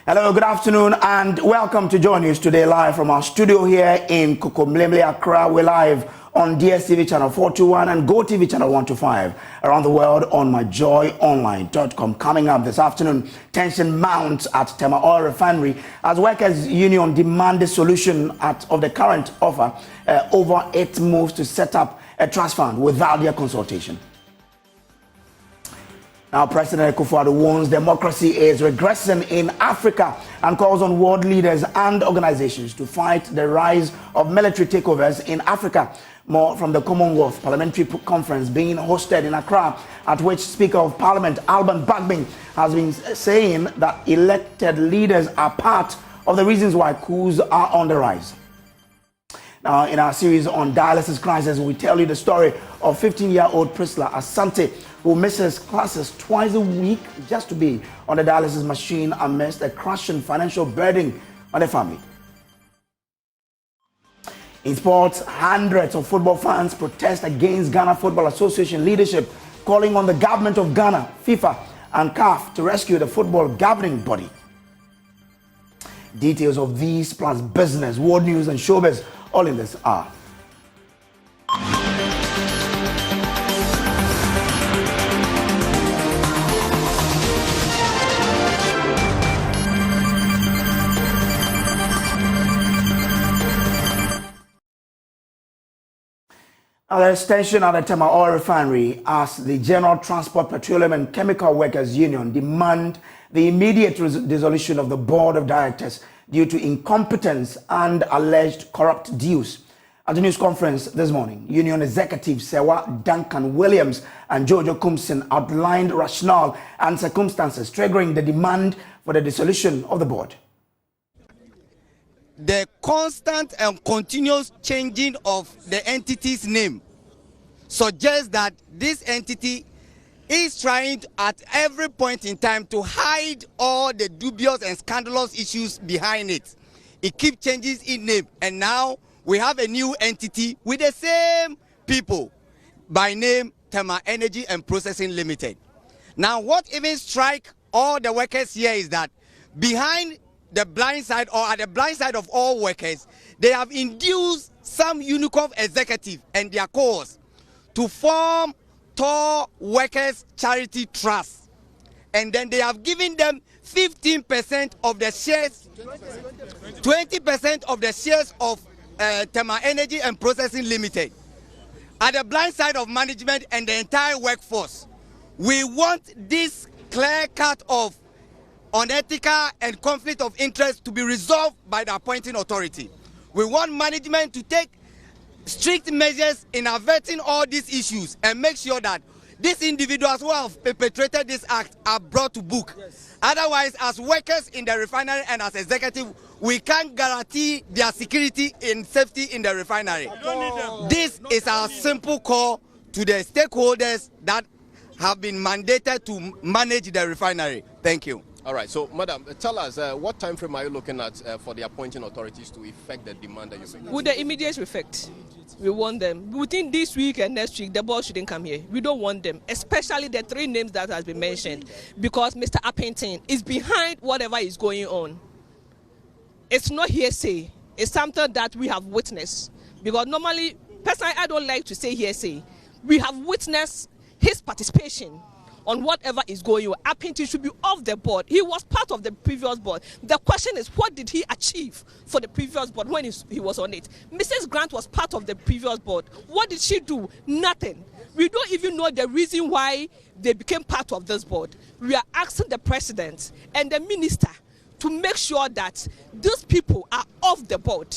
Hello, good afternoon, and welcome to JoyNews Today, live from our studio here in Kukumlemle, Accra. We're live on DSTV channel 421 and GoTV channel 125, around the world on myjoyonline.com. Coming up this afternoon, tension mounts at Tema Oil Refinery as workers' union demand a solution of the current offer over its moves to set up a trust fund without their consultation. Now, President Kufu warns democracy is regressing in Africa and calls on world leaders and organizations to fight the rise of military takeovers in Africa. More from the Commonwealth Parliamentary Conference being hosted in Accra, at which Speaker of Parliament Alban Bagbin has been saying that elected leaders are part of the reasons why coups are on the rise. Now, in our series on dialysis crisis, we tell you the story of 15-year-old Priscilla Asante, who misses classes twice a week just to be on the dialysis machine amidst a crushing financial burden on the family. In sports, hundreds of football fans protest against Ghana Football Association leadership, calling on the government of Ghana, FIFA, and CAF to rescue the football governing body. Details of these plus business, world news, and showbiz all in this hour. There is tension at the Tema Oil Refinery as the General Transport, Petroleum and Chemical Workers Union demand the immediate dissolution of the board of directors due to incompetence and alleged corrupt deals. At the news conference this morning, Union Executives Sewa Duncan Williams and Jojo Kumsin outlined rationale and circumstances triggering the demand for the dissolution of the board. The constant and continuous changing of the entity's name suggests that this entity is trying to, at every point in time, to hide all the dubious and scandalous issues behind it. It keeps changing its name, and now we have a new entity with the same people, by name Tema Energy and Processing Limited. Now, what even strikes all the workers here is that behind the blind side, or at the blind side of all workers, they have induced some Unicorn executive and their cause to form TOR Workers Charity Trust, and then they have given them 15% of the shares, 20% of the shares of Tema Energy and Processing Limited. At the blind side of management and the entire workforce, we want this clear cut of unethical and conflict of interest to be resolved by the appointing authority. We want management to take strict measures in averting all these issues and make sure that these individuals who have perpetrated this act are brought to book. Yes. Otherwise, as workers in the refinery and as executive, we can't guarantee their security and safety in the refinery. This is our simple call to the stakeholders that have been mandated to manage the refinery. Thank you. All right, so madam, tell us what time frame are you looking at for the appointing authorities to effect the demand that you make? With the immediate effect, we want them. Within this week and next week, the board shouldn't come here. We don't want them, especially the three names that has been mentioned, because Mr. Appleton is behind whatever is going on. It's not hearsay. It's something that we have witnessed. Because normally, personally, I don't like to say hearsay. We have witnessed his participation on whatever is going on. Appleton should be off the board. He was part of the previous board. The question is, what did he achieve for the previous board when he was on it? Mrs. Grant was part of the previous board. What did she do? Nothing. We don't even know the reason why they became part of this board. We are asking the president and the minister to make sure that these people are off the board.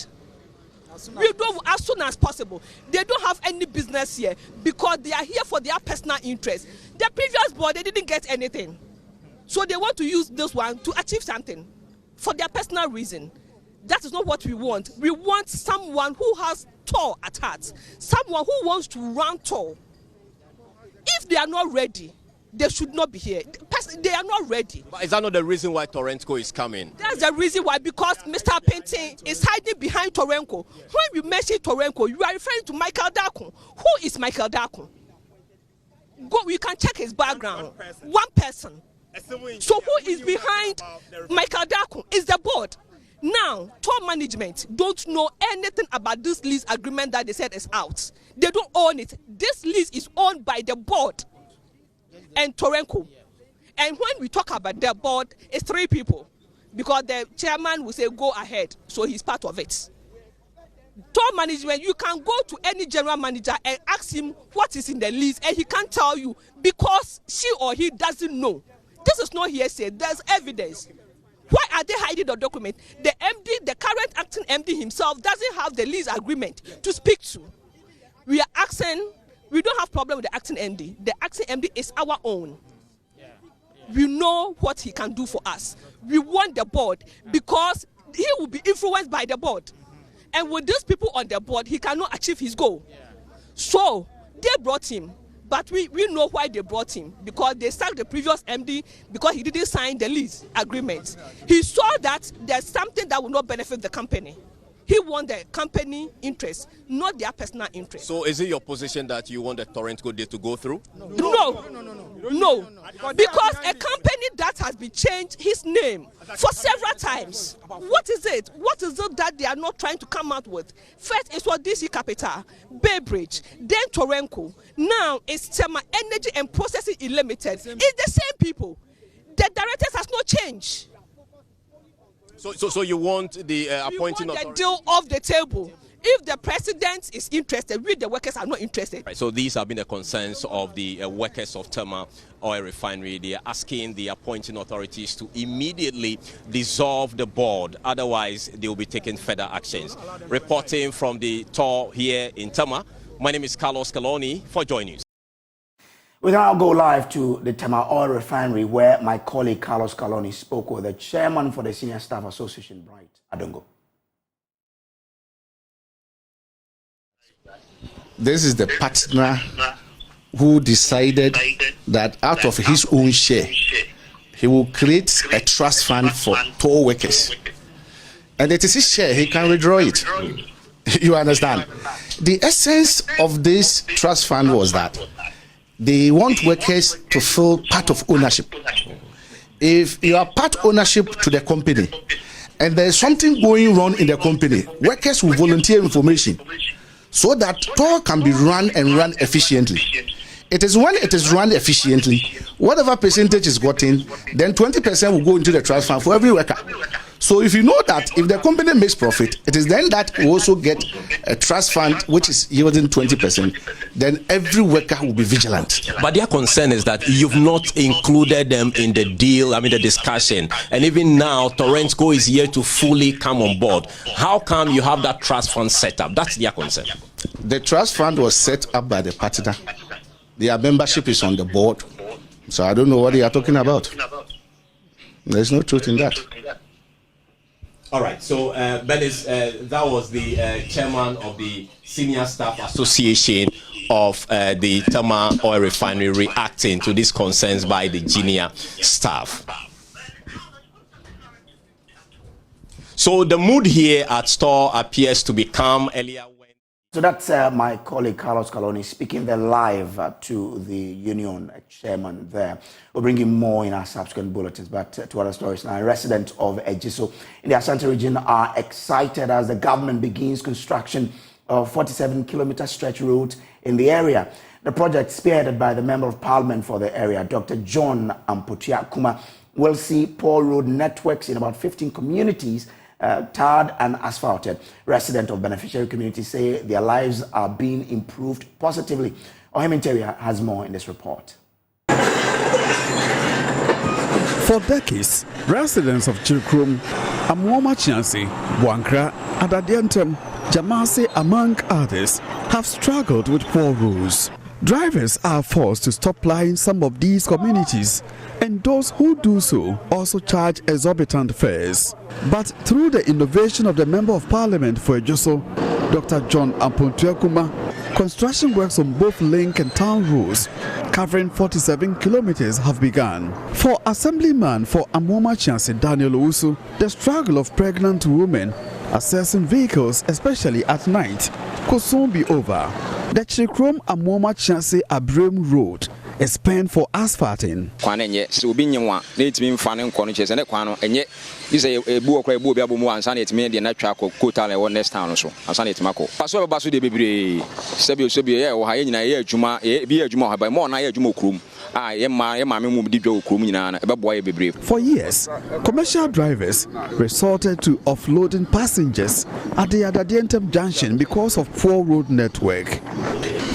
We don't, as soon as possible. They don't have any business here because they are here for their personal interest. The previous board, they didn't get anything. So they want to use this one to achieve something for their personal reason. That is not what we want. We want someone who has TOR at heart, someone who wants to run TOR. If they are not ready, they should not be here. They are not ready. But is that not the reason why Torrenco is coming? That's the reason why, because Mr. Painting is hiding behind Torrenco. When you mention Torrenco, you are referring to Michael Dakun. Who is Michael Dakun? Go, you can check his background. One person. So who is behind Michael Dakun? It's the board. Now, TOR management don't know anything about this lease agreement that they said is out. They don't own it. This lease is owned by the board and Torenko. And when we talk about the board, it's 3 people. Because the chairman will say, go ahead. So he's part of it. TOR management, you can go to any general manager and ask him what is in the lease, and he can't tell you because she or he doesn't know. This is not hearsay. There's evidence. Why are they hiding the document? The MD, the current acting MD himself, doesn't have the lease agreement to speak to. We are asking, we don't have problem with the acting MD. The acting MD is our own. We know what he can do for us. We want the board because he will be influenced by the board. And with these people on the board, he cannot achieve his goal. So they brought him. But we know why they brought him, because they sacked the previous MD because he didn't sign the lease agreement. He saw that there's something that will not benefit the company. He want the company interest, not their personal interest. So is it your position that you want the Toronto deal to go through? No. Because a company that has been changed his name for several times. What is it? What is it that they are not trying to come out with? First, it was DC Capital, Bay Bridge, then Torenko. Now it's Tema Energy and Processing Limited. It's the same people. The directors has not changed. So you want the appointing authority? The deal off the table. If the president is interested, we the workers are not interested. Right, so these have been the concerns of the workers of Tema Oil Refinery. They are asking the appointing authorities to immediately dissolve the board. Otherwise, they will be taking further actions. Reporting from the TOR here in Tema, my name is Carlos Caloni for JoyNews. We now go live to the Tema Oil Refinery, where my colleague Carlos Caloni spoke with the chairman for the Senior Staff Association, Bright Adongo. This is the partner who decided that out of his own share, he will create a trust fund for TOR workers. And it is his share, he can withdraw it. You understand? The essence of this trust fund was that they want workers to feel part of ownership. If you are part ownership to the company and there is something going wrong in the company, workers will volunteer information so that TOR can be run efficiently. It is when it is run efficiently, whatever percentage is gotten, then 20% will go into the trust fund for every worker. So if you know that if the company makes profit, it is then that we also get a trust fund which is yielding 20%, then every worker will be vigilant. But their concern is that you've not included them in the deal, the discussion. And even now, Torenco is here to fully come on board. How come you have that trust fund set up? That's their concern. The trust fund was set up by the partner. Their membership is on the board. So I don't know what they are talking about. There's no truth in that. All right, so that was the chairman of the Senior Staff Association of the Tema Oil Refinery reacting to these concerns by the junior staff. So the mood here at TOR appears to be calm. Earlier. So that's my colleague Carlos Caloni speaking there live to the union chairman there. We'll bring you more in our subsequent bulletins, but to other stories now. Residents of Ejiso in the Asante region are excited as the government begins construction of 47-kilometer stretch road in the area. The project, spearheaded by the Member of Parliament for the area, Dr. John Ampotiakuma, will see poor road networks in about 15 communities tarred and asphalted. Residents of beneficiary communities say their lives are being improved positively. Ohim Interior has more in this report. For decades, residents of Chirikrom, Amwoma Chiansi, Wankra, Adadiantem, Jamase, among others, have struggled with poor roads. Drivers are forced to stop plying some of these communities, and those who do so also charge exorbitant fares. But through the innovation of the Member of Parliament for Ejiso, Dr. John Ampotiakuma, construction works on both link and town roads, covering 47 kilometers, have begun. For Assemblyman for Amwoma Chiansi Daniel Owusu, the struggle of pregnant women accessing vehicles, especially at night, could soon be over. The Chirikrom Amwoma Chiansi Abrem Road is spent for asphalting. So being one, need me finding corniches and a quano, and yet you say a book or book and Sunday to me the natural quota or next town or so. And Sunday to Mako. Paso Basu de Bibi, Sebio, or Hyena, Juma, be a Juma by more Naya Jumo Krum. I am my mammy did go Krumina, a boy be brief. For years, commercial drivers resorted to offloading passengers at the Adadientem junction because of poor road network.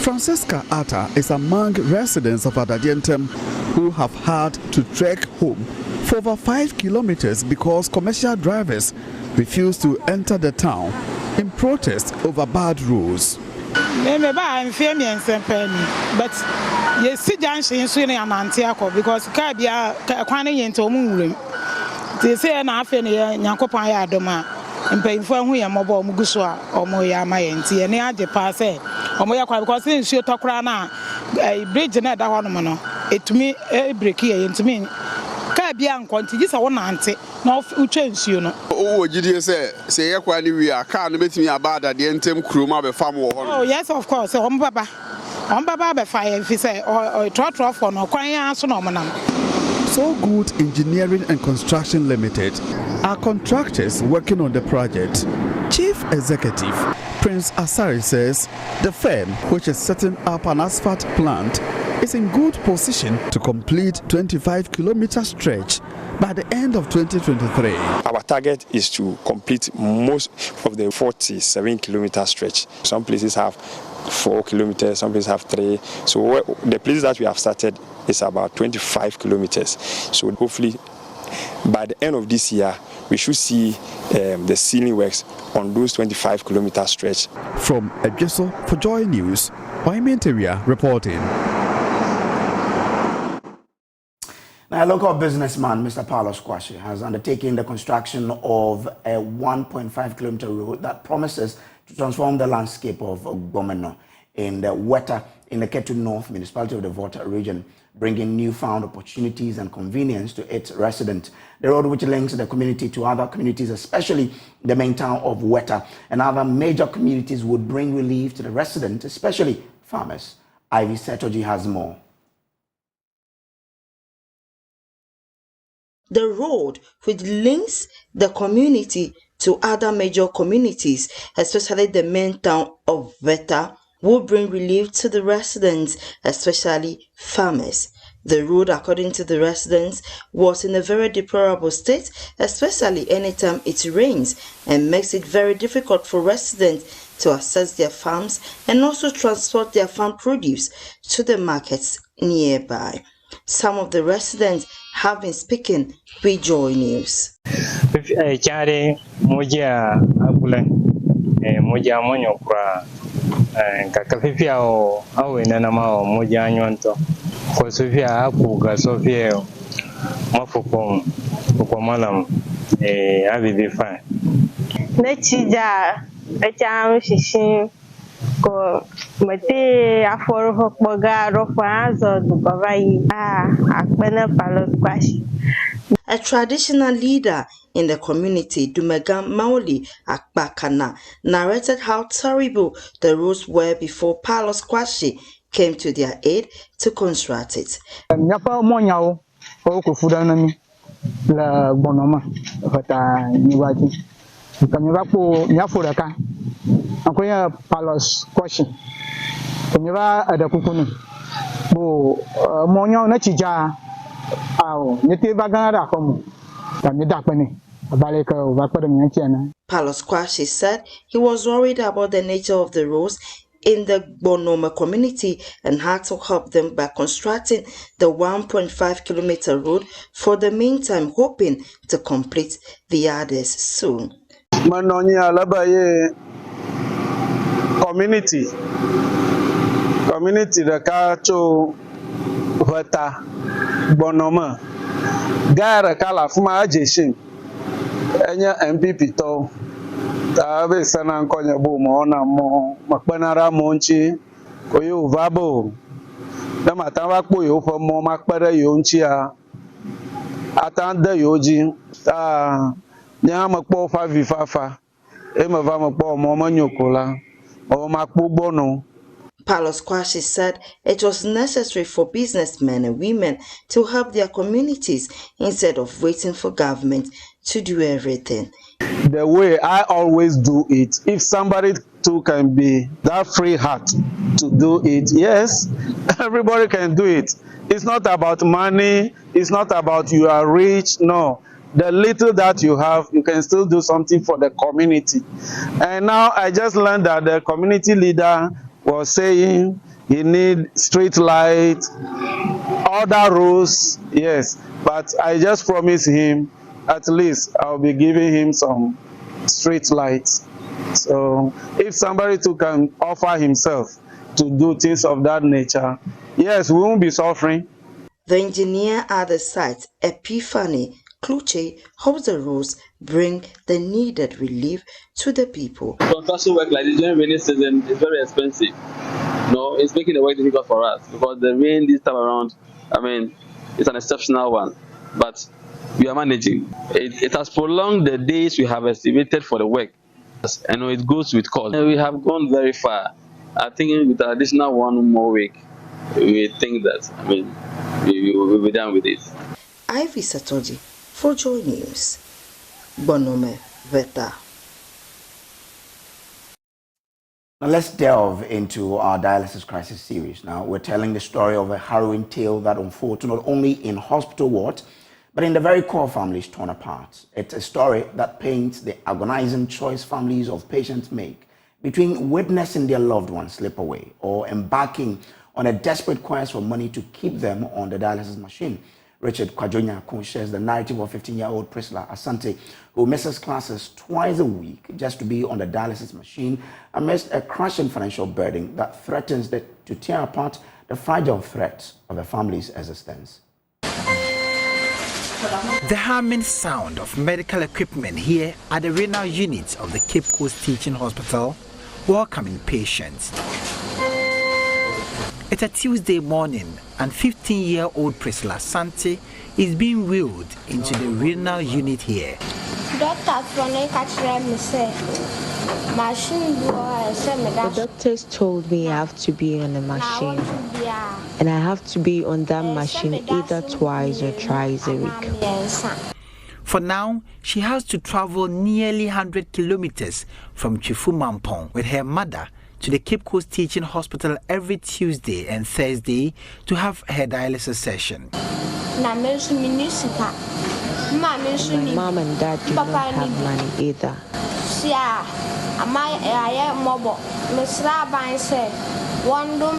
Francesca Atta is among residents of Adadientem who have had to trek home for over 5 kilometers because commercial drivers refuse to enter the town in protest over bad roads. I'm feeling but you see junction soon in Antiaco because Cabia Quani into Moon. They say an half in here, Yankopaya Doma, and paying for who are mobile Muguswa or Moya Mayanti, and I pass it. Or Moya because since you talk rana, a bridge and that one, it to me a break here into me. Cabia quantity is a one auntie, no change, you know. Oh, GDS say, we are can't meet me about the Entem crew, my farm. Oh, yes, of course. Baba fire if you say, or trot off on or crying phenomenon. So Good Engineering and Construction Limited are contractors working on the project. Chief Executive Prince Asari says the firm, which is setting up an asphalt plant, is in good position to complete 25-kilometer stretch by the end of 2023. Our target is to complete most of the 47-kilometer stretch. Some places have 4 kilometers, some places have 3. So the places that we have started is about 25 kilometers. So hopefully by the end of this year, we should see the ceiling works on those 25-kilometer stretch. From Ejeso for Joy News, Oimenteria reporting. Now, a local businessman, Mr. Paulo Squashi, has undertaken the construction of a 1.5-kilometer road that promises to transform the landscape of Gomo in the Weta in the Ketu North municipality of the Volta region, bringing newfound opportunities and convenience to its residents. The road, which links the community to other communities, especially the main town of Weta and other major communities, would bring relief to the residents, especially farmers. Ivy Setoji has more. The road, which links the community to other major communities, especially the main town of Veta, will bring relief to the residents, especially farmers. The road, according to the residents, was in a very deplorable state, especially anytime it rains, and makes it very difficult for residents to access their farms and also transport their farm produce to the markets nearby. Some of the residents have been speaking with Joy News. Ko mate aforo hokboga rofazo dubavai akbena Paulo Squashi. A traditional leader in the community, Dumega Maoli Akbakana, narrated how terrible the roads were before Paulo Squashi came to their aid to construct it. Nyapa monyao Kufu danami la bonoma hata niwaji. Kanyapo nyafuraka. Akoya Paulo Squashi. Kanyaba ada kukuni. Bo monyo na chija ao nyete bagara komu. Kamidakpene. Paulo Squashi said he was worried about the nature of the roads in the Bonoma community and had to help them by constructing the 1.5-kilometer road for the meantime, hoping to complete the others soon. Community the Kacho Vata Bonoma Gara Kala Fuma Jeshin Enya MPP to Tabe Sanan Konya Bomo na mo Makbanara Monchi Koyo Vabo Namatawa Koyo for mo Makbara Yonchia Atanda Yoji Ta Nyamakpo Favifafa Emavamapo Moma Nyokola or Makbo Bono. Palos Kwashi said it was necessary for businessmen and women to help their communities instead of waiting for government to do everything. The way I always do it, if somebody too can be that free heart to do it, yes, everybody can do it. It's not about money, it's not about you are rich, no. The little that you have, you can still do something for the community. And now I just learned that the community leader was saying he need street light, other roads, yes. But I just promised him at least I'll be giving him some street lights. So if somebody too can offer himself to do things of that nature, yes, we won't be suffering. The engineer at the site, Epiphany Kluche, hopes the roads bring the needed relief to the people. Construction work like this during rainy season is very expensive. No, it's making the work difficult for us because the rain this time around, I mean, it's an exceptional one. But we are managing. It has prolonged the days we have estimated for the work. And it goes with cost. We have gone very far. I think with an additional 1 more week, we think that, I mean, we will be done with it. Ivy Satoji for Joy News. Bonome Veta. Now let's delve into our Dialysis Crisis series. Now we're telling the story of a harrowing tale that unfolds not only in hospital wards, but in the very core families torn apart. It's a story that paints the agonizing choice families of patients make between witnessing their loved ones slip away or embarking on a desperate quest for money to keep them on the dialysis machine. Richard Kwajonya shares the narrative of 15-year-old Priscilla Asante, who misses classes twice a week just to be on the dialysis machine amidst a crushing financial burden that threatens to tear apart the fragile thread of the family's existence. The humming sound of medical equipment here at the renal unit of the Cape Coast Teaching Hospital welcoming patients. It's a Tuesday morning and 15-year-old Priscilla Asante is being wheeled into the renal unit here. The doctors told me I have to be on the machine, and I have to be on that machine either twice or thrice a week. For now, she has to travel nearly 100 kilometers from Kufu with her mother to the Cape Coast Teaching Hospital every Tuesday and Thursday to have her dialysis session. My mom and dad do not have money either.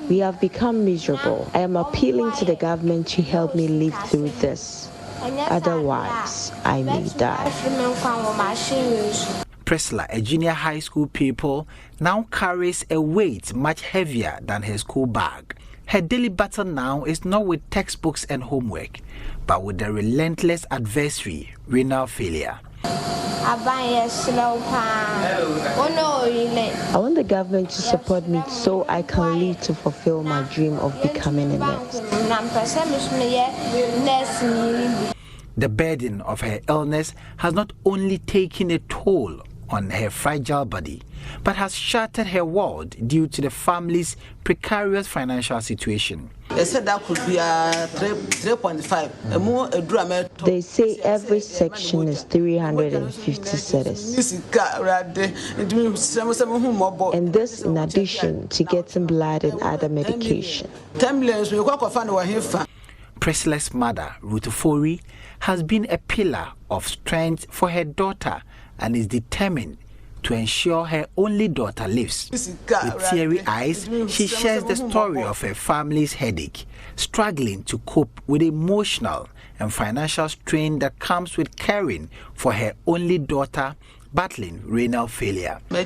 We have become miserable. I am appealing to the government to help me live through this. Otherwise, I may die. Priscilla, a junior high school pupil, now carries a weight much heavier than her school bag. Her daily battle now is not with textbooks and homework, but with the relentless adversary, renal failure. I want the government to support me so I can live to fulfill my dream of becoming a nurse. The burden of her illness has not only taken a toll on her fragile body, but has shattered her world due to the family's precarious financial situation. They said that could be 3.5. They say every section is 350 cedis. And this in addition to getting blood and other medication. Priscilla's mother, Ruth Ofori, has been a pillar of strength for her daughter and is determined to ensure her only daughter lives. With teary eyes, she shares the story of her family's headache, struggling to cope with the emotional and financial strain that comes with caring for her only daughter battling renal failure. From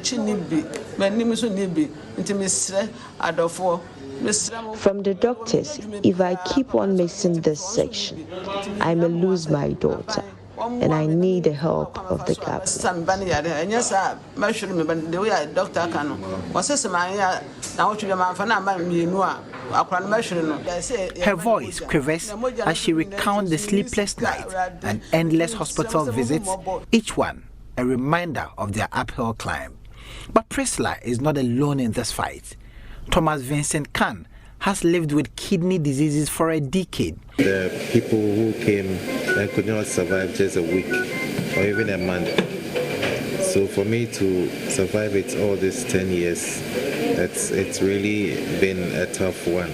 the doctors, if I keep on missing this section, I may lose my daughter. And I need the help of the government. Her voice quivers as she recounts the sleepless nights and endless hospital visits, each one a reminder of their uphill climb. But Priscilla is not alone in this fight. Thomas Vincent Khan has lived with kidney diseases for a decade. The people who came and could not survive just a week or even a month. So for me to survive it all these 10 years, it's really been a tough one.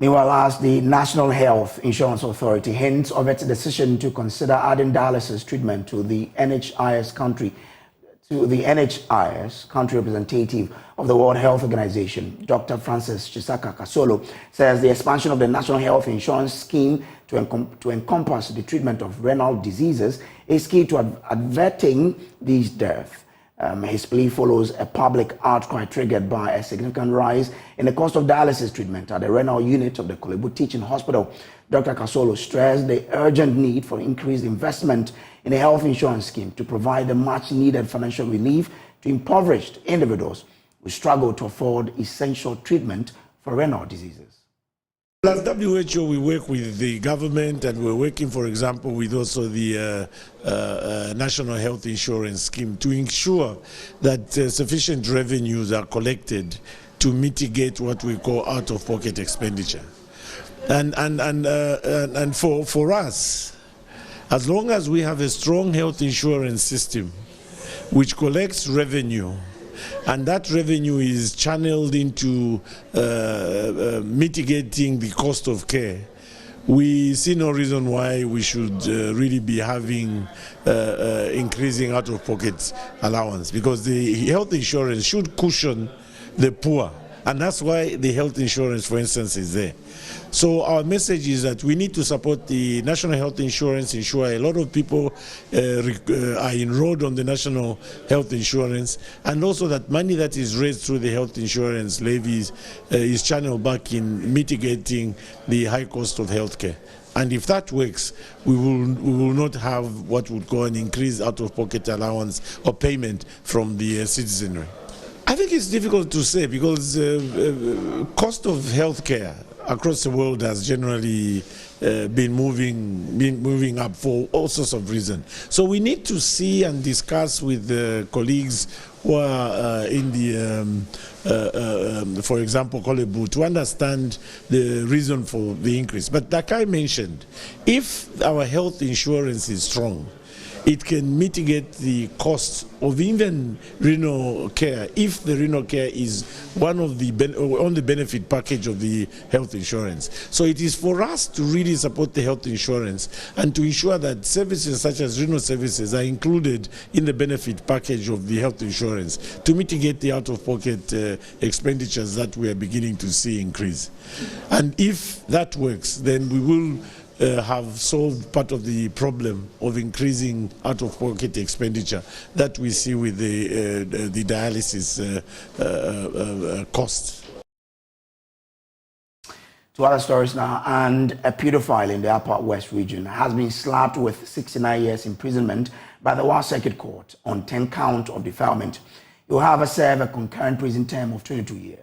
Meanwhile, as the National Health Insurance Authority hints of its decision to consider adding dialysis treatment to the NHIS country representative of the World Health Organization, Dr. Francis Chisaka Kasolo, says the expansion of the National Health Insurance Scheme to encompass the treatment of renal diseases is key to averting these deaths. His plea follows a public outcry triggered by a significant rise in the cost of dialysis treatment at the renal unit of the Kolebu Teaching Hospital. Dr. Kasolo stressed the urgent need for increased investment in the health insurance scheme to provide the much-needed financial relief to impoverished individuals who struggle to afford essential treatment for renal diseases. As WHO, we work with the government, and we're working, for example, with also the National Health Insurance Scheme to ensure that sufficient revenues are collected to mitigate what we call out-of-pocket expenditure. And for us, as long as we have a strong health insurance system which collects revenue, and that revenue is channeled into mitigating the cost of care, we see no reason why we should really be having increasing out-of-pocket allowance, because the health insurance should cushion the poor, and that's why the health insurance, for instance, is there. So our message is that we need to support the national health insurance, ensure a lot of people are enrolled on the national health insurance, and also that money that is raised through the health insurance levies is channeled back in mitigating the high cost of healthcare. And if that works, we will not have what would call an increased out-of-pocket allowance or payment from the citizenry. I think it's difficult to say, because cost of healthcare across the world has generally been moving up for all sorts of reasons. So we need to see and discuss with the colleagues who are in the, for example, Kolebu, to understand the reason for the increase. But like I mentioned, if our health insurance is strong, it can mitigate the cost of even renal care if the renal care is one of the on the benefit package of the health insurance. So it is for us to really support the health insurance and to ensure that services such as renal services are included in the benefit package of the health insurance to mitigate the out-of-pocket expenditures that we are beginning to see increase. And if that works, then we will have solved part of the problem of increasing out-of-pocket expenditure that we see with the dialysis costs. To other stories now, and a pedophile in the Upper West region has been slapped with 69 years imprisonment by the Wa Circuit Court on 10 counts of defilement. He will have serve a concurrent prison term of 22 years.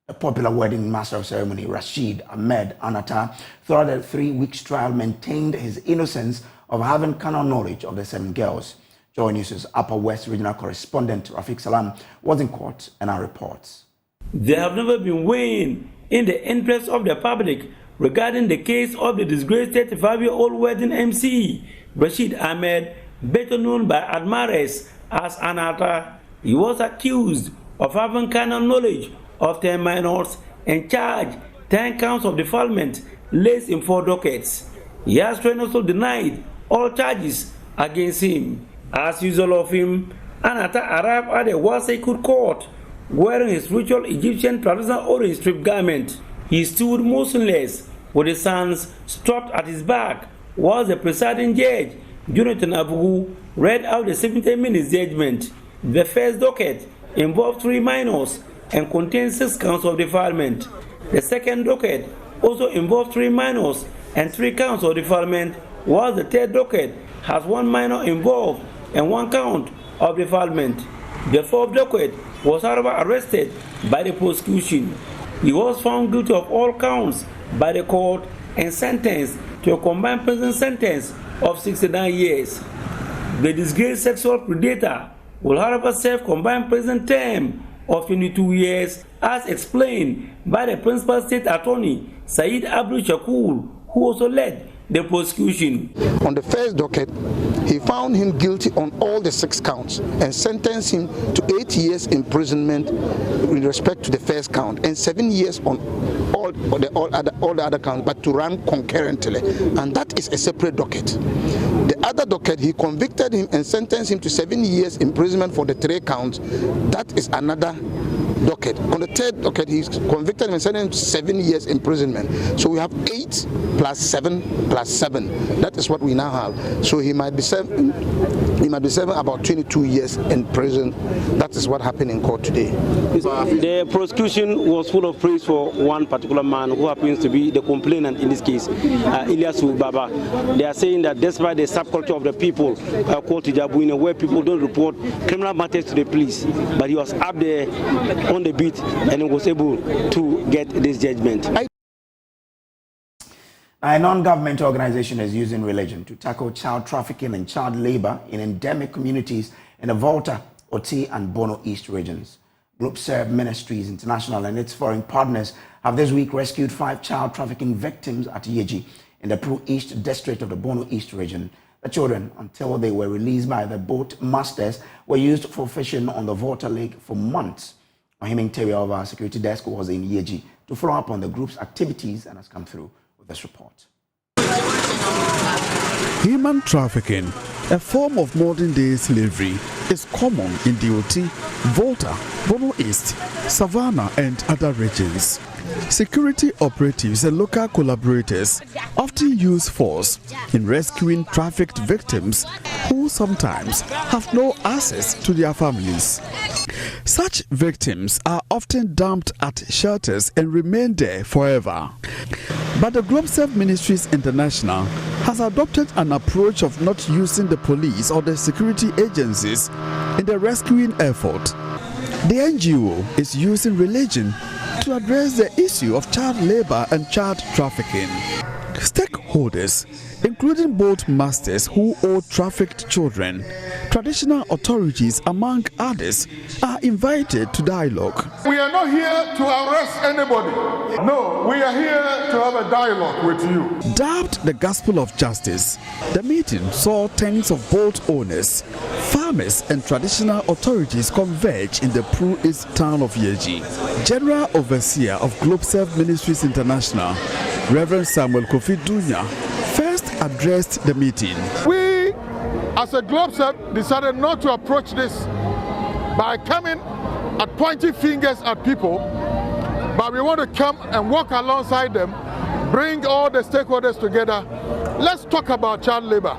The popular wedding master of ceremony, Rashid Ahmed Anata, throughout the 3-week trial maintained his innocence of having carnal knowledge of the 7 girls. JoyNews' Upper West regional correspondent, Rafiq Salam, was in court and our reports. There have never been weighing in the interest of the public regarding the case of the disgraced 35-year-old wedding MC, Rashid Ahmed, better known by admirers as Anata. He was accused of having carnal knowledge of 10 minors and charged 10 counts of defilement laced in 4 dockets. He has strenuously denied all charges against him. As usual of him, Anata arrived at the Wa Circuit Court wearing his ritual Egyptian traditional orange strip garment. He stood motionless with his hands strapped at his back while the presiding judge, Jonathan Abugu, read out the 70-minute judgment. The first docket involved 3 minors and contains 6 counts of defilement. The second docket also involved 3 minors and 3 counts of defilement, while the third docket has 1 minor involved and 1 count of defilement. The fourth docket was however arrested by the prosecution. He was found guilty of all counts by the court and sentenced to a combined prison sentence of 69 years. The disgraced sexual predator will however serve combined prison term of 22 years, as explained by the principal state attorney, Said Abdul Shakur, who also led the prosecution. On the first docket, he found him guilty on all the 6 counts and sentenced him to 8 years imprisonment with respect to the first count and 7 years on all the other counts, but to run concurrently, and that is a separate docket. The other docket, he convicted him and sentenced him to 7 years imprisonment for the 3 counts. That is another docket. On the third docket, he convicted him and sentenced him to 7 years imprisonment. So we have 8 plus 7 plus 7. That is what we now have. So he might be serving about 22 years in prison. That is what happened in court today. The prosecution was full of praise for one particular man who happens to be the complainant in this case, Ilyasu Baba. They are saying that despite the subculture of the people called Tijabuine, where people don't report criminal matters to the police, but he was up there on the beat and was able to get this judgment. A non-governmental organization is using religion to tackle child trafficking and child labor in endemic communities in the Volta, Oti, and Bono East regions. Group Serve Ministries International and its foreign partners have this week rescued 5 child trafficking victims at Yeji in the Pro East district of the Bono East region. The children, until they were released by the boat masters, were used for fishing on the Volta Lake for months. Ohiming Terry of our security desk was in Yeji to follow up on the group's activities and has come through with this report. Human trafficking, a form of modern-day slavery, is common in the Oti, Volta, Bono East, Savannah, and other regions. Security operatives and local collaborators often use force in rescuing trafficked victims who sometimes have no access to their families. Such victims are often dumped at shelters and remain there forever. But the Group Serve Ministries International has adopted an approach of not using the police or the security agencies in the rescuing effort. The NGO is using religion to address the issue of child labor and child trafficking. Stakeholders, including boat masters who own trafficked children, traditional authorities, among others, are invited to dialogue. We are not here to arrest anybody. No, we are here to have a dialogue with you. Dubbed the Gospel of Justice, the meeting saw tens of boat owners, farmers, and traditional authorities converge in the Pro East town of Yeji. General Overseer of Globe Serve Ministries International, Reverend Samuel Kofi Dunya, first addressed the meeting. We, as a Globe Serve, decided not to approach this by coming at pointing fingers at people, but we want to come and walk alongside them, bring all the stakeholders together. Let's talk about child labor.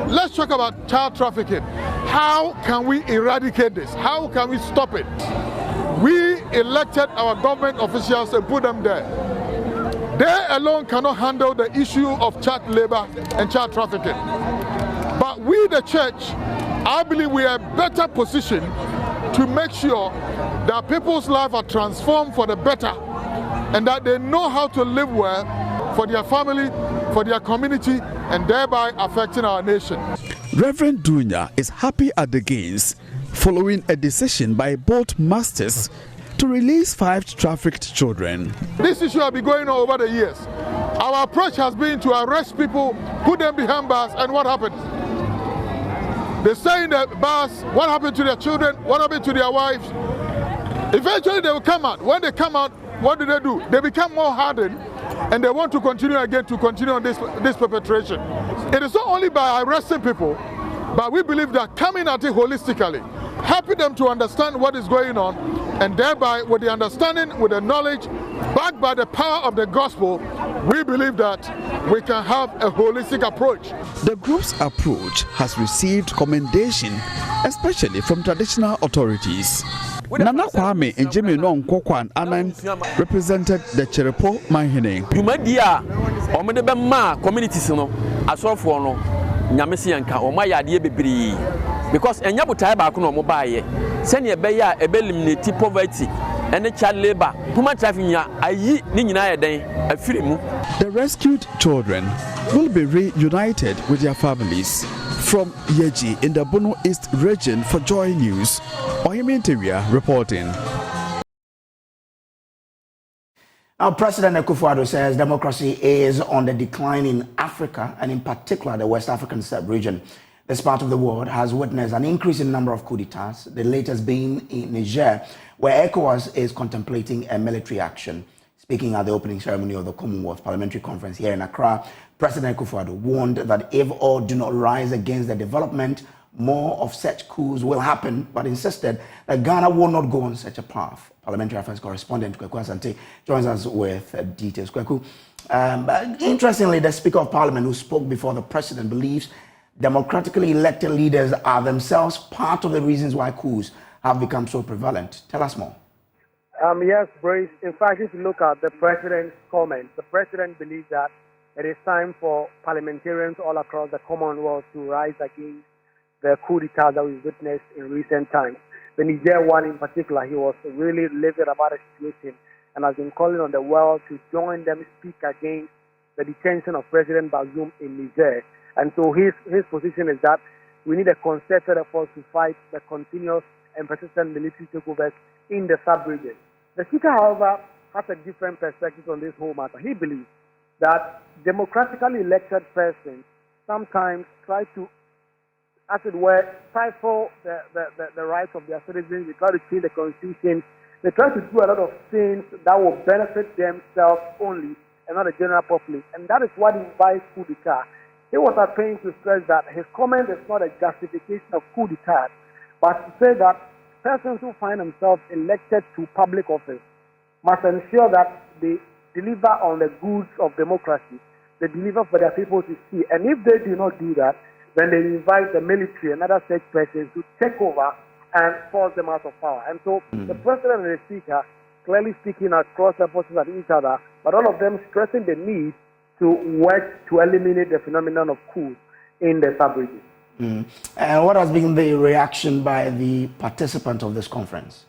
Let's talk about child trafficking. How can we eradicate this? How can we stop it? We elected our government officials and put them there. They alone cannot handle the issue of child labor and child trafficking. But we, the church, I believe we are better positioned to make sure that people's lives are transformed for the better and that they know how to live well for their family, for their community, and thereby affecting our nation. Reverend Dunya is happy at the gains following a decision by boat masters to release 5 trafficked children. This issue has been going on over the years. Our approach has been to arrest people, put them behind bars, and what happens? They stay in the bars, what happened to their children, what happened to their wives? Eventually they will come out. When they come out, what do? They become more hardened and they want to continue again to continue on this perpetration. It is not only by arresting people, but we believe that coming at it holistically, helping them to understand what is going on, and thereby with the understanding, with the knowledge, backed by the power of the gospel, we believe that we can have a holistic approach. The group's approach has received commendation, especially from traditional authorities. Nana Kwame and Jimmy Non Kokwan Anan represented the Cherepo Mahine. Yumadia, Omedebema communities, as well for no, Yamesianka, or my idea be because a Yabutai Bakuno Mobile, send a beya, a eliminate poverty, and the child labor, Puma trafficking, a ye Nina day, a film. The rescued children will be reunited with their families From Yeji in the Bono East region for Joy News, Ohime Interior reporting. Now, President Kufu says democracy is on the decline in Africa and in particular the West African sub-region. This part of the world has witnessed an increase in number of coup d'etats, the latest being in Niger, where ECOWAS is contemplating a military action. Speaking at the opening ceremony of the Commonwealth Parliamentary Conference here in Accra, President Kufu warned that if all do not rise against the development, more of such coups will happen, but insisted that Ghana will not go on such a path. Parliamentary Affairs correspondent Kweku Asante joins us with details. Kweku, but interestingly, the Speaker of Parliament who spoke before the President believes democratically elected leaders are themselves part of the reasons why coups have become so prevalent. Tell us more. Yes, Brace. In fact, if you look at the President's comments, the President believes that it is time for parliamentarians all across the Commonwealth to rise against the coup d'etat that we've witnessed in recent times. The Niger one in particular, he was really livid about the situation and has been calling on the world to join them speak against the detention of President Bazoum in Niger. And so his position is that we need a concerted effort to fight the continuous and persistent military takeovers in the sub-region. The Speaker, however, has a different perspective on this whole matter. He believes that democratically elected persons sometimes try to, as it were, stifle the rights of their citizens. They try to change the constitution. They try to do a lot of things that will benefit themselves only and not the general populace. And that is what invites coup d'etat. He was at pains to stress that his comment is not a justification of coup d'etat, but to say that persons who find themselves elected to public office must ensure that they deliver on the goods of democracy. They deliver for their people to see. And if they do not do that, then they invite the military and other such persons to take over and force them out of power. And so the President and the Speaker clearly speaking across the forces at each other, but all of them stressing the need to work to eliminate the phenomenon of coups in the sub-region. And what has been the reaction by the participants of this conference?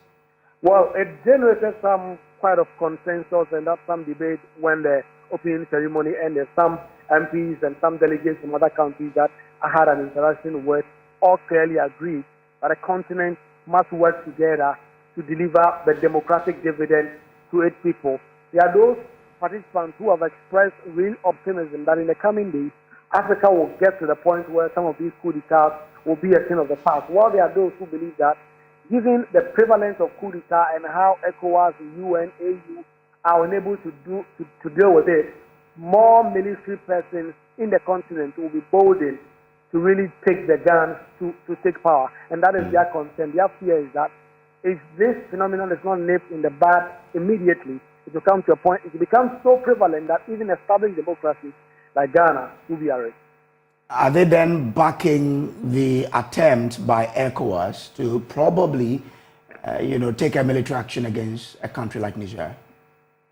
Well, it generated some quite of consensus and some debate when the opening ceremony ended. Some MPs and some delegates from other countries that I had an interaction with all clearly agreed that a continent must work together to deliver the democratic dividend to its people. There are those participants who have expressed real optimism that in the coming days, Africa will get to the point where some of these coup d'etats will be a thing of the past. While there are those who believe that, given the prevalence of coup d'etat and how ECOWAS, UN, AU are unable to deal with it, more military persons in the continent will be boldened to really take the guns to take power. And that is their concern. Their fear is that if this phenomenon is not nipped in the bud immediately, it will come to a point, it will become so prevalent that even established democracies like Ghana will be at risk. Are they then backing the attempt by ECOWAS to probably, take a military action against a country like Niger?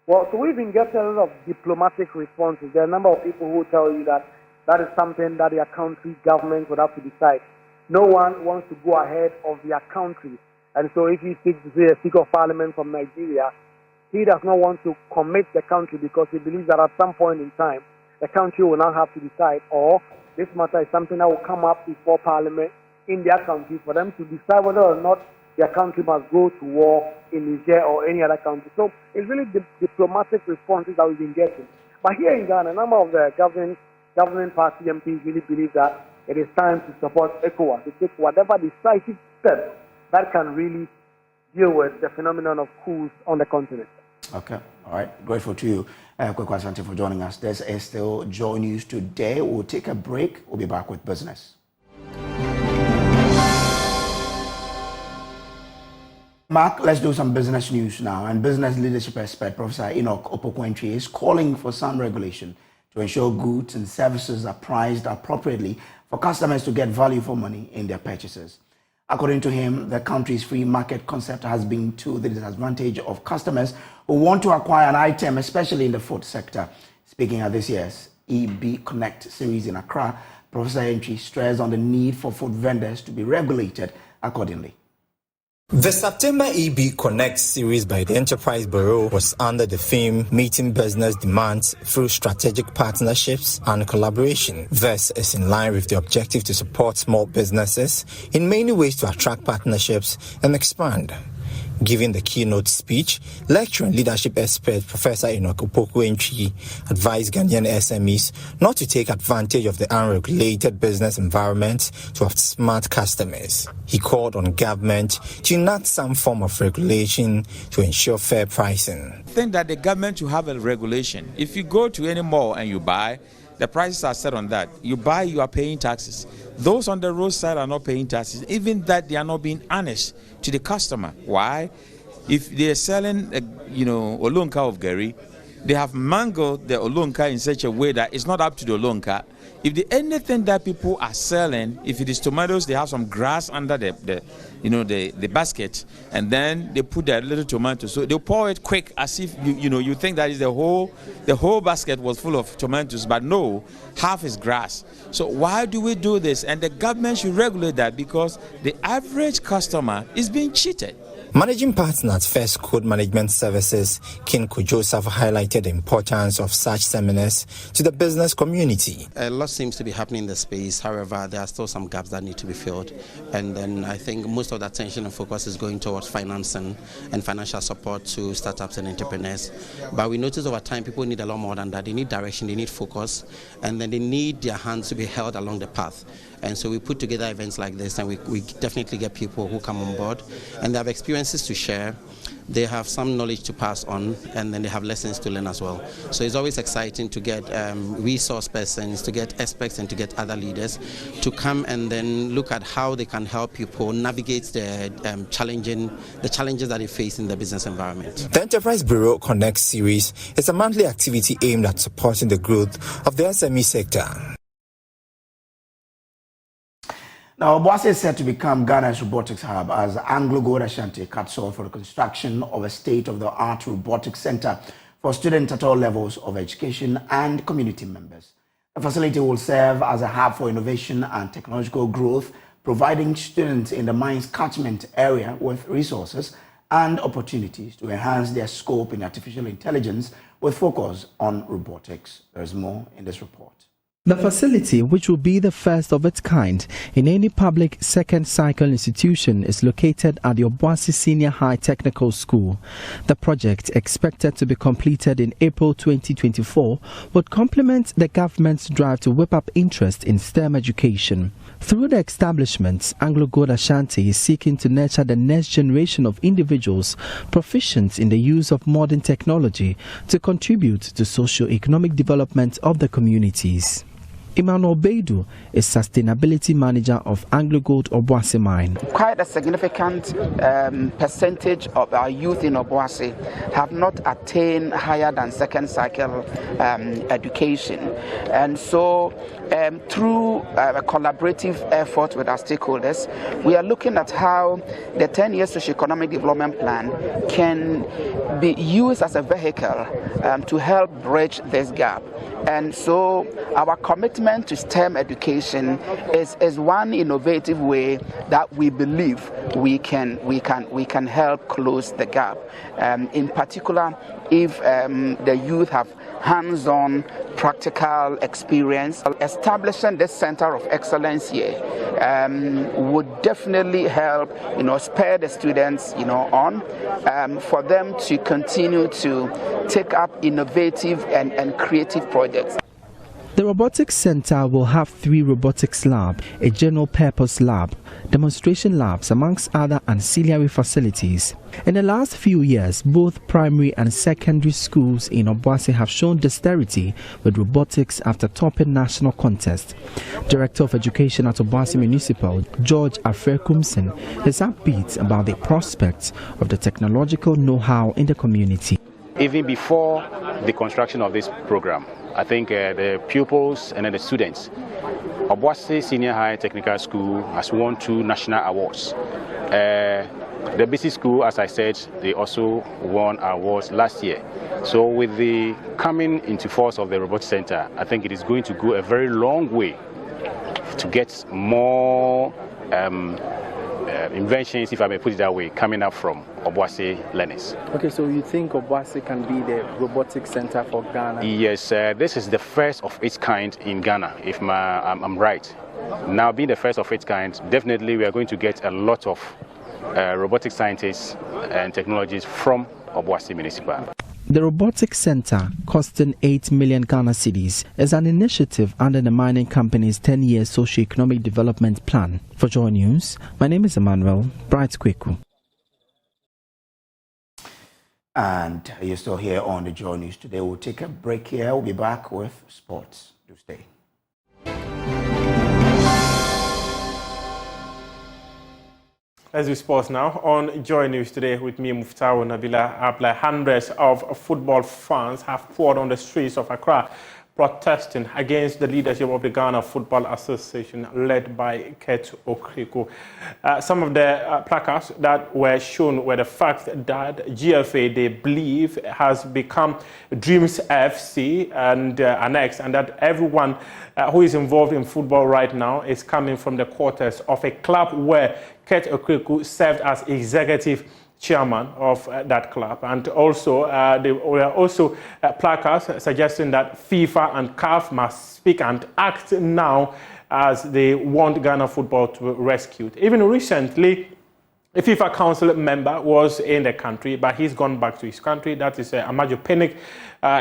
Well, so we've been getting a lot of diplomatic responses. There are a number of people who tell you that that is something that their country government would have to decide. No one wants to go ahead of their country. And so if you speak to, say, a Speaker of Parliament from Nigeria, he does not want to commit the country because he believes that at some point in time, the country will now have to decide, or this matter is something that will come up before Parliament in their country for them to decide whether or not their country must go to war in Niger or any other country. So it's really the diplomatic responses that we've been getting. But here in Ghana, a number of the governing party MPs really believe that it is time to support ECOWAS, to take whatever decisive steps that can really deal with the phenomenon of coups on the continent. Okay, all right. Grateful to you, Kweku Asante, for joining us. This is still JoyNews Today. We'll take a break. We'll be back with business. Mark, let's do some business news now. And business leadership expert Professor Enoch Opokwentry is calling for some regulation to ensure goods and services are priced appropriately for customers to get value for money in their purchases. According to him, the country's free market concept has been to the disadvantage of customers who want to acquire an item, especially in the food sector. Speaking at this year's EB Connect series in Accra, Professor Entry stressed on the need for food vendors to be regulated accordingly. The September EB Connect series by the Enterprise Bureau was under the theme Meeting Business Demands Through Strategic Partnerships and Collaboration. This is in line with the objective to support small businesses in many ways to attract partnerships and expand. Giving the keynote speech, lecturer and leadership expert Professor Enoch Opoku-Entwi advised Ghanaian SMEs not to take advantage of the unregulated business environment to have smart customers. He called on government to enact some form of regulation to ensure fair pricing. I think that the government should have a regulation. If you go to any mall and you buy, the prices are set on that. You buy, you are paying taxes. Those on the roadside are not paying taxes. Even that, they are not being honest to the customer. Why? If they are selling, olonka of Gary, they have mangled the olonka in such a way that it's not up to the olonka. If anything that people are selling, if it is tomatoes, they have some grass under the basket, and then they put their little tomatoes. So they pour it quick, as if you think that is the whole basket was full of tomatoes, but no, half is grass. So why do we do this? And the government should regulate that, because the average customer is being cheated. Managing partner at First Code Management Services, King Joseph, highlighted the importance of such seminars to the business community. A lot seems to be happening in the space. However, there are still some gaps that need to be filled. And then I think most of the attention and focus is going towards financing and financial support to startups and entrepreneurs. But we notice over time people need a lot more than that. They need direction, they need focus, and then they need their hands to be held along the path. And so we put together events like this, and we definitely get people who come on board, and they have experiences to share, they have some knowledge to pass on, and then they have lessons to learn as well. So it's always exciting to get resource persons, to get experts, and to get other leaders to come and then look at how they can help people navigate the challenges that they face in the business environment. The Enterprise Bureau Connect series is a monthly activity aimed at supporting the growth of the SME sector. Now, Obuasi is set to become Ghana's robotics hub as Anglo Gold Ashanti cuts off for the construction of a state-of-the-art robotics center for students at all levels of education and community members. The facility will serve as a hub for innovation and technological growth, providing students in the mine's catchment area with resources and opportunities to enhance their scope in artificial intelligence with focus on robotics. There's more in this report. The facility, which will be the first of its kind in any public second cycle institution, is located at the Obuasi Senior High Technical School. The project, expected to be completed in April 2024, would complement the government's drive to whip up interest in STEM education. Through the establishment, Anglo Gold Ashanti is seeking to nurture the next generation of individuals proficient in the use of modern technology to contribute to socio-economic development of the communities. Emmanuel Beidu is Sustainability Manager of Anglo Gold Obuasi Mine. Quite a significant percentage of our youth in Obuasi have not attained higher than second cycle education. And so through a collaborative effort with our stakeholders, we are looking at how the 10-year socio-economic development plan can be used as a vehicle to help bridge this gap. And so our commitment to STEM education is one innovative way that we believe we can help close the gap. In particular, if the youth have hands-on practical experience, establishing this center of excellence here would definitely help, spur the students, on for them to continue to take up innovative and creative projects. The Robotics Center will have 3 robotics labs, a general purpose lab, demonstration labs, amongst other ancillary facilities. In the last few years, both primary and secondary schools in Obuasi have shown dexterity with robotics after topping national contest. Director of Education at Obuasi Municipal, George Afrekumsen, is upbeat about the prospects of the technological know-how in the community. Even before the construction of this program, I think the pupils and then the students, Obuasi Senior High Technical School has won 2 national awards. The BC School, as I said, they also won awards last year. So with the coming into force of the Robotics Center, I think it is going to go a very long way to get more inventions, if I may put it that way, coming up from Obuasi learners. Okay, so you think Obuasi can be the robotics center for Ghana? Yes, this is the first of its kind in Ghana, if I'm right. Now, being the first of its kind, definitely we are going to get a lot of robotic scientists and technologies from Obuasi Municipal. The Robotics Center, costing 8 million Ghana cedis, is an initiative under the mining company's 10-year socio-economic development plan. For Joy News, my name is Emmanuel Bright Kweku. And you're still here on the Joy News Today. We'll take a break here. We'll be back with sports. Do stay. Let's do sports now on Joy News Today with me, Muftau Nabila Abla. Hundreds of football fans have poured on the streets of Accra protesting against the leadership of the Ghana Football Association led by Kate Okriku. Some of the placards that were shown were the fact that GFA, they believe, has become Dreams FC and annexed, and that everyone who is involved in football right now is coming from the quarters of a club where Kate Okriku served as executive chairman of that club. And also, there were also placards suggesting that FIFA and CAF must speak and act now as they want Ghana football to be rescued. Even recently, a FIFA council member was in the country, but he's gone back to his country. That is Amadio Pinnick.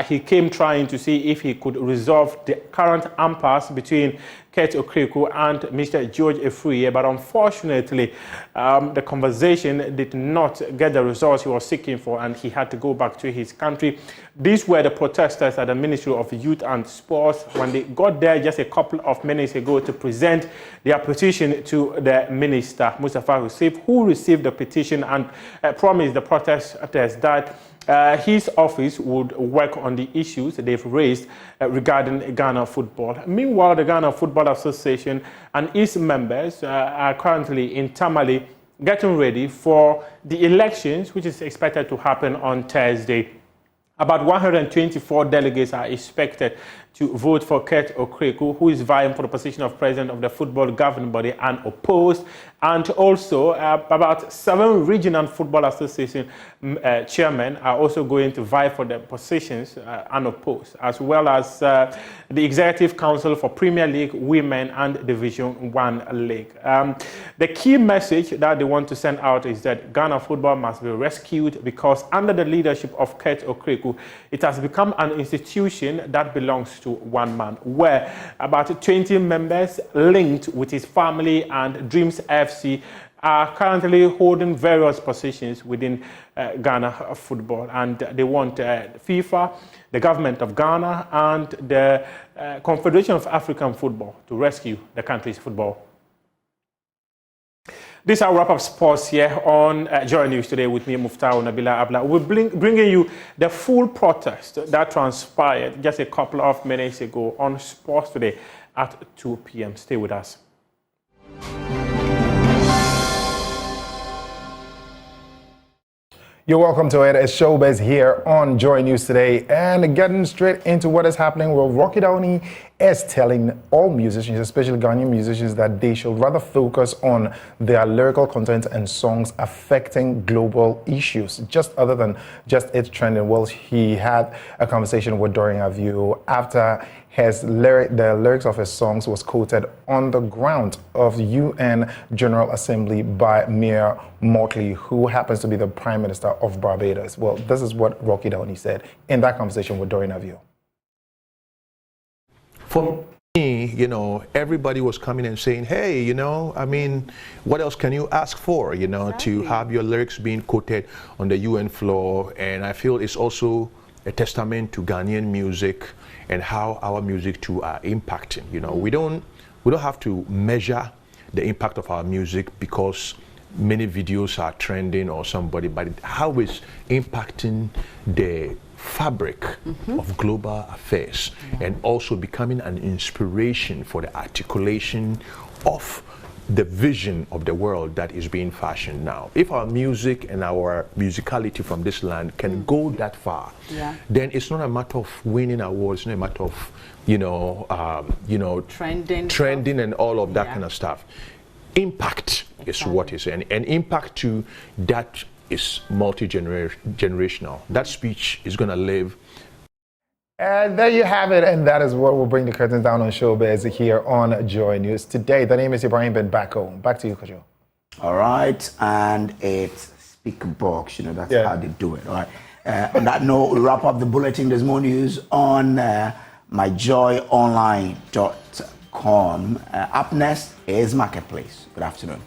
He came trying to see if he could resolve the current impasse between Kate Okriku and Mr. George Efruye, but unfortunately, the conversation did not get the results he was seeking for, and he had to go back to his country. These were the protesters at the Ministry of Youth and Sports when they got there just a couple of minutes ago to present their petition to the minister, Mustafa Hussein, who received the petition and promised the protesters that his office would work on the issues they've raised regarding Ghana football. Meanwhile, the Ghana Football Association and its members are currently in Tamale getting ready for the elections, which is expected to happen on Thursday. About 124 delegates are expected to vote for Kate Okriku, who is vying for the position of president of the football governing body unopposed. And also, about 7 regional football association chairmen are also going to vie for the positions unopposed, as well as the Executive Council for Premier League, Women, and Division 1 League. The key message that they want to send out is that Ghana football must be rescued because under the leadership of Kate Okriku, it has become an institution that belongs to one man, where about 20 members linked with his family and Dreams FC are currently holding various positions within Ghana football. And they want FIFA, the government of Ghana, and the Confederation of African Football to rescue the country's football. This is our wrap-up sports here on Joy News Today with me, Muftau Nabila Abla. We're bringing you the full protest that transpired just a couple of minutes ago on Sports Today at 2 p.m. Stay with us. You're welcome to it. It's Showbiz here on Joy News Today. And getting straight into what is happening, well, Rocky Downey is telling all musicians, especially Ghanaian musicians, that they should rather focus on their lyrical content and songs affecting global issues, just other than just it trending. Well, he had a conversation with Dorian Aviu after the lyrics of his songs was quoted on the ground of UN General Assembly by Mayor Motley, who happens to be the Prime Minister of Barbados. Well, this is what Rocky Downey said in that conversation with Dorian Aviu. For me, you know, everybody was coming and saying, hey, you know, I mean, what else can you ask for, you know, to have your lyrics being quoted on the UN floor? And I feel it's also a testament to Ghanaian music and how our music too are impacting. You know, we don't have to measure the impact of our music because many videos are trending or somebody, but how it's impacting the fabric of global affairs and also becoming an inspiration for the articulation of the vision of the world that is being fashioned now. If our music and our musicality from this land can go that far, then it's not a matter of winning awards, it's not a matter of, trending and all of that kind of stuff. Impact is what is, and impact to that is multi-generational. That speech is going to live. And there you have it, and that is what will bring the curtains down on showbiz here on Joy News Today. The name is Ibrahim Ben Bako. Back to you, Kojo. All right, and it's speaker box, that's how they do it. All right. On that note, we wrap up the bulletin. There's more news on myjoyonline.com. Up next is Marketplace. Good afternoon.